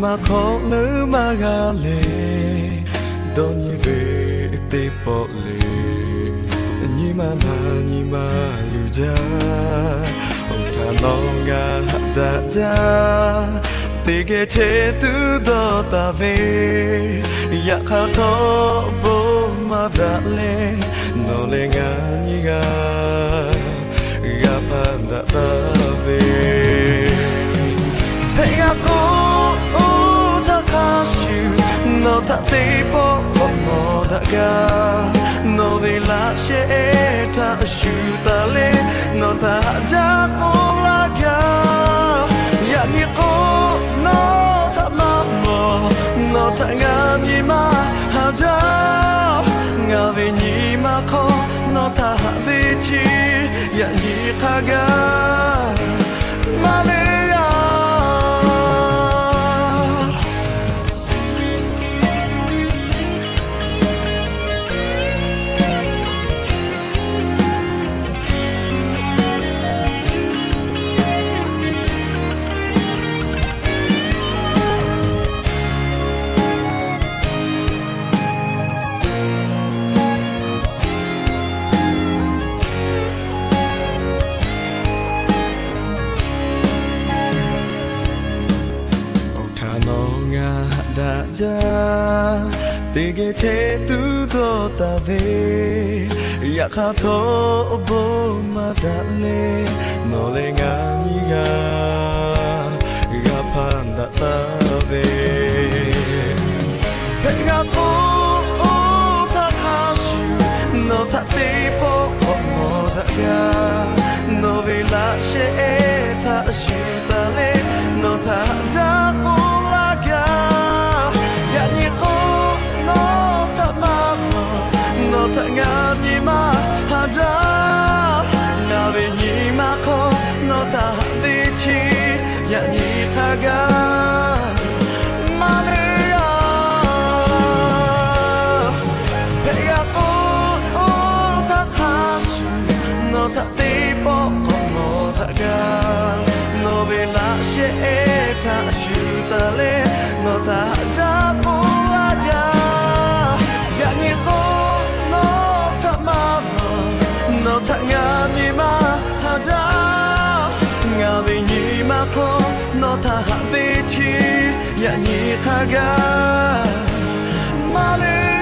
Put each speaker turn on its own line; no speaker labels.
mà khó lỡ mà gà lệ đó như về tê bỏ lệ như mà lưu ra ông ta nó ngà đã ra tê ghé chế từ đó ta về ya khá thọ bố mà đã lệ nó lệ ngà như gà phan đã ta về hey aku no ta te po no da ga no de la she ta shu ta le no ta ja ko la ga ya ni ko no ta ma mo no ta nga mi ma ha ja nga ve ni ma ko no ta ve chi ya ni kha ga ma le đã ra tê ghé chế từ đó ta về ya khá thọ bố mà đã lệ nó lệ ngà như gà phan đã ta về hey gà cô ta khá shu nó ta tê po nó đã gà nó về la she ta shu ta lệ nó ta ra cô ta nga ni ma ha ja na ve ni ma ko no ta de chi ya ni ta ga ma le ya hey ya ko ta kha no ta te po ko no ta ga no ve la she ta shu ta le no ta ja ko la ga ya ni ko ta nga ni ma ha ja nga ve ni ma ko no ta ha ve chi ya ni ta ga ma le